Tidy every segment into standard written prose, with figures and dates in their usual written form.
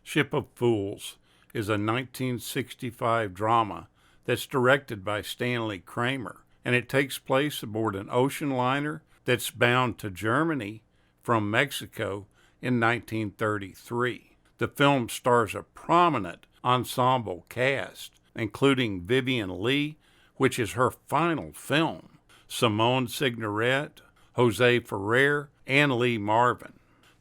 Ship of Fools is a 1965 drama that's directed by Stanley Kramer, and it takes place aboard an ocean liner that's bound to Germany from Mexico in 1933. The film stars a prominent ensemble cast, including Vivian Leigh, which is her final film, Simone Signoret, Jose Ferrer, and Lee Marvin.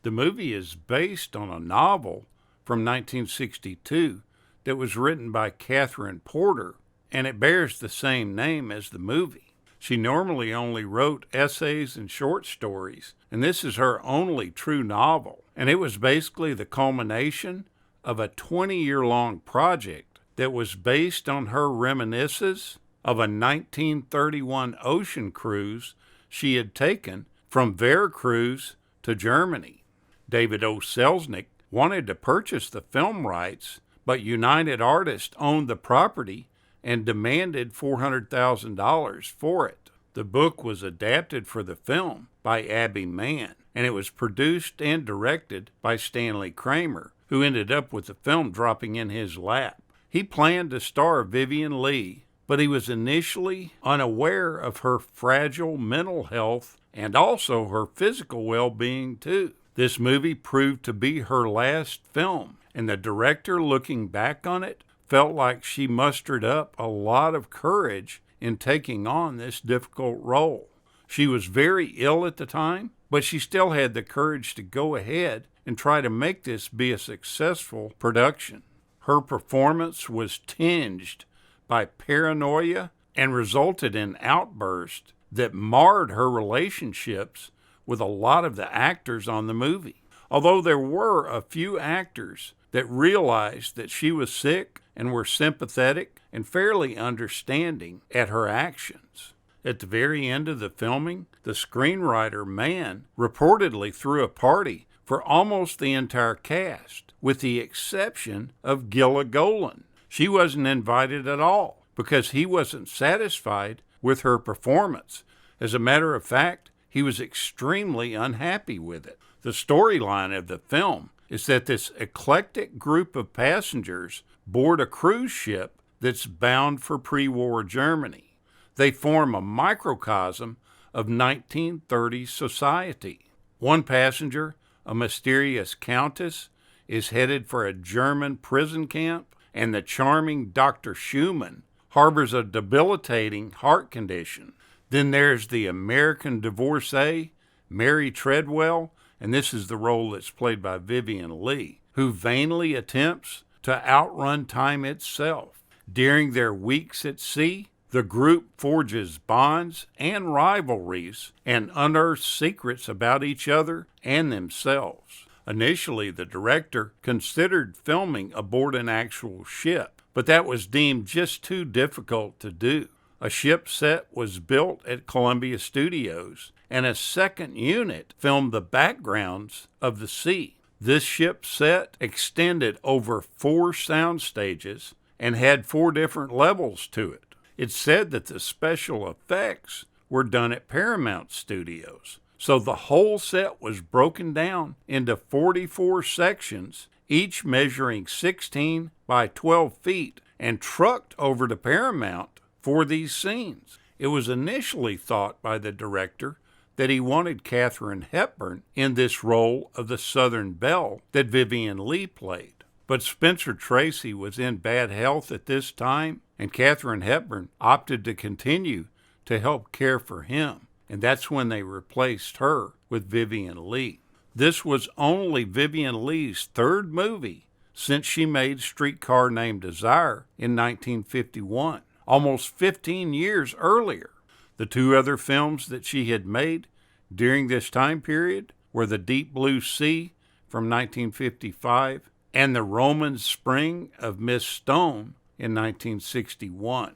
The movie is based on a novel from 1962 that was written by Catherine Porter, and it bears the same name as the movie. She normally only wrote essays and short stories, and this is her only true novel. And it was basically the culmination of a 20-year-long project that was based on her reminiscences of a 1931 ocean cruise she had taken from Veracruz to Germany. David O. Selznick wanted to purchase the film rights, but United Artists owned the property and demanded $400,000 for it. The book was adapted for the film by Abby Mann, and it was produced and directed by Stanley Kramer, who ended up with the film dropping in his lap. He planned to star Vivian Leigh, but he was initially unaware of her fragile mental health and also her physical well-being too. This movie proved to be her last film, and the director, looking back on it, felt like she mustered up a lot of courage in taking on this difficult role. She was very ill at the time, but she still had the courage to go ahead and try to make this be a successful production. Her performance was tinged by paranoia and resulted in outbursts that marred her relationships with a lot of the actors on the movie. Although there were a few actors that realized that she was sick and were sympathetic and fairly understanding at her actions. At the very end of the filming, the screenwriter Mann reportedly threw a party for almost the entire cast, with the exception of Gilla Golan. She wasn't invited at all because he wasn't satisfied with her performance. As a matter of fact, he was extremely unhappy with it. The storyline of the film is that this eclectic group of passengers board a cruise ship that's bound for pre-war Germany. They form a microcosm of 1930s society. One passenger, a mysterious countess, is headed for a German prison camp, and the charming Dr. Schumann harbors a debilitating heart condition. Then there's the American divorcee, Mary Treadwell, and this is the role that's played by Vivian Leigh, who vainly attempts to outrun time itself. During their weeks at sea, the group forges bonds and rivalries and unearths secrets about each other and themselves. Initially, the director considered filming aboard an actual ship, but that was deemed just too difficult to do. A ship set was built at Columbia Studios, and a second unit filmed the backgrounds of the sea. This ship set extended over 4 sound stages and had 4 different levels to it. It's said that the special effects were done at Paramount Studios, so the whole set was broken down into 44 sections, each measuring 16 by 12 feet, and trucked over to Paramount for these scenes. It was initially thought by the director that he wanted Katharine Hepburn in this role of the Southern Belle that Vivian Leigh played. But Spencer Tracy was in bad health at this time, and Katharine Hepburn opted to continue to help care for him, and that's when they replaced her with Vivian Leigh. This was only Vivian Leigh's 3rd movie since she made Streetcar Named Desire in 1951, almost 15 years earlier. The 2 other films that she had made during this time period were The Deep Blue Sea from 1955 and The Roman Spring of Miss Stone in 1961.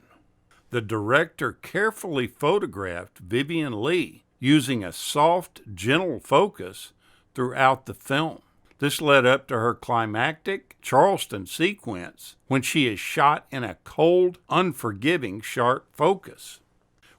The director carefully photographed Vivian Leigh using a soft, gentle focus throughout the film. This led up to her climactic Charleston sequence when she is shot in a cold, unforgiving, sharp focus.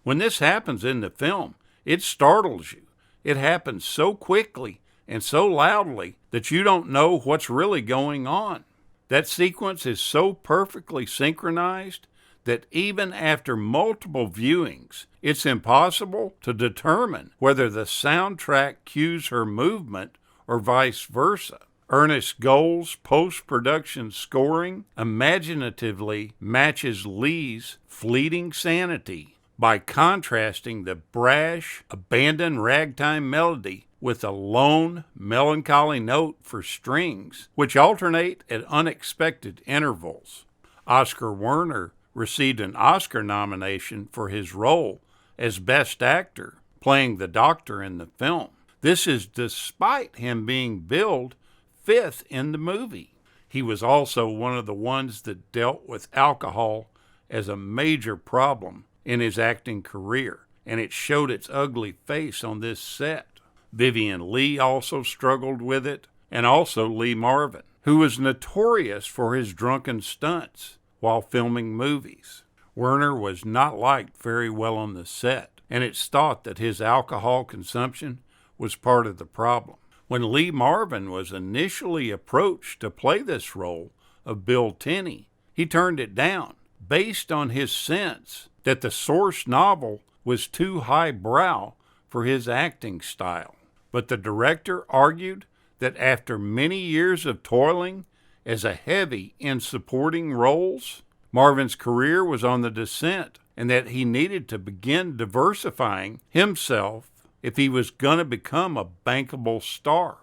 When this happens in the film, it startles you. It happens so quickly and so loudly that you don't know what's really going on. That sequence is so perfectly synchronized that even after multiple viewings, it's impossible to determine whether the soundtrack cues her movement or vice versa. Ernest Gold's post-production scoring imaginatively matches Leigh's fleeting sanity by contrasting the brash, abandoned ragtime melody with a lone, melancholy note for strings, which alternate at unexpected intervals. Oscar Werner received an Oscar nomination for his role as Best Actor, playing the doctor in the film. This is despite him being billed fifth in the movie. He was also one of the ones that dealt with alcohol as a major problem in his acting career, and it showed its ugly face on this set. Vivian Leigh also struggled with it, and also Lee Marvin, who was notorious for his drunken stunts while filming movies. Werner was not liked very well on the set, and it's thought that his alcohol consumption was part of the problem. When Lee Marvin was initially approached to play this role of Bill Tenney, he turned it down, based on his sense that the source novel was too highbrow for his acting style. But the director argued that after many years of toiling as a heavy in supporting roles, Marvin's career was on the descent and that he needed to begin diversifying himself if he was going to become a bankable star.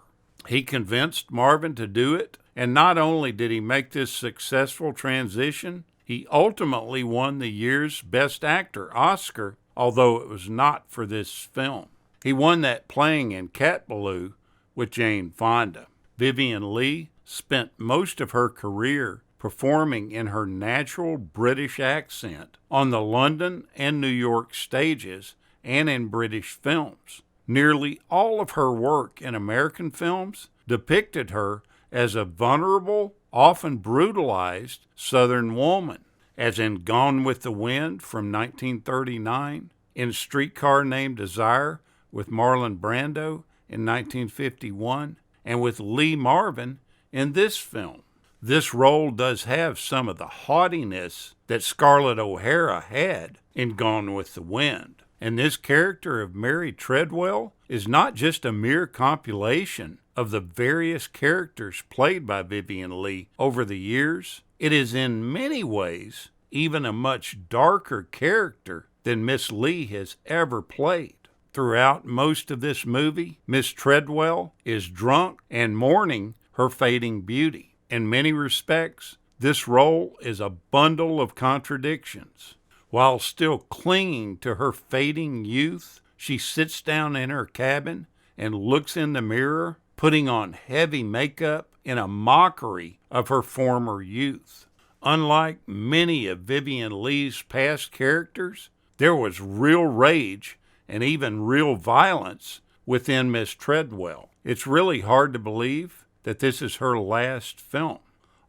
He convinced Marvin to do it, and not only did he make this successful transition, he ultimately won the year's Best Actor Oscar, although it was not for this film. He won that playing in Cat Ballou with Jane Fonda. Vivian Leigh spent most of her career performing in her natural British accent on the London and New York stages and in British films. Nearly all of her work in American films depicted her as a vulnerable, often brutalized Southern woman, as in Gone with the Wind from 1939, in Streetcar Named Desire with Marlon Brando in 1951, and with Lee Marvin in this film. This role does have some of the haughtiness that Scarlett O'Hara had in Gone with the Wind. And this character of Mary Treadwell is not just a mere compilation of the various characters played by Vivian Leigh over the years. It is in many ways even a much darker character than Miss Leigh has ever played. Throughout most of this movie, Miss Treadwell is drunk and mourning her fading beauty. In many respects, this role is a bundle of contradictions. While still clinging to her fading youth, she sits down in her cabin and looks in the mirror, putting on heavy makeup in a mockery of her former youth. Unlike many of Vivian Leigh's past characters, there was real rage and even real violence within Miss Treadwell. It's really hard to believe that this is her last film.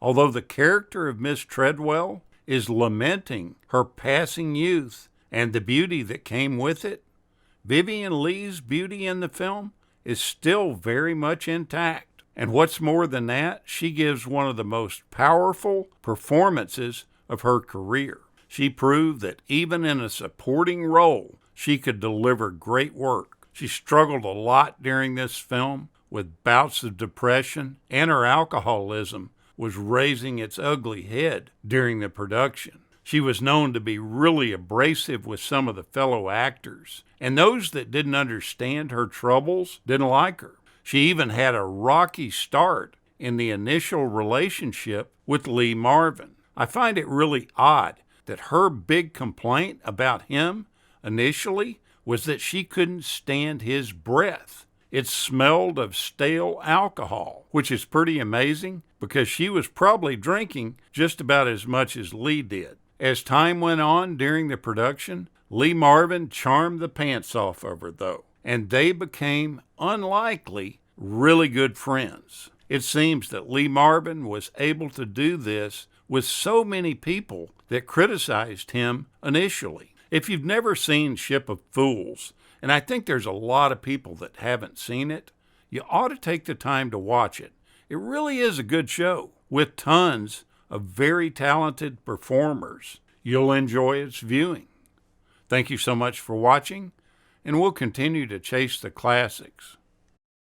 Although the character of Miss Treadwell is lamenting her passing youth and the beauty that came with it, Vivian Leigh's beauty in the film is still very much intact. And what's more than that, she gives one of the most powerful performances of her career. She proved that even in a supporting role, she could deliver great work. She struggled a lot during this film with bouts of depression, and her alcoholism was raising its ugly head during the production. She was known to be really abrasive with some of the fellow actors, and those that didn't understand her troubles didn't like her. She even had a rocky start in the initial relationship with Lee Marvin. I find it really odd that her big complaint about him initially was that she couldn't stand his breath. It smelled of stale alcohol, which is pretty amazing because she was probably drinking just about as much as Lee did. As time went on during the production, Lee Marvin charmed the pants off of her, though, and they became, unlikely, really good friends. It seems that Lee Marvin was able to do this with so many people that criticized him initially. If you've never seen Ship of Fools, and I think there's a lot of people that haven't seen it, You ought to take the time to watch it. It really is a good show with tons of very talented performers. You'll enjoy its viewing. Thank you so much for watching, and we'll continue to chase the classics.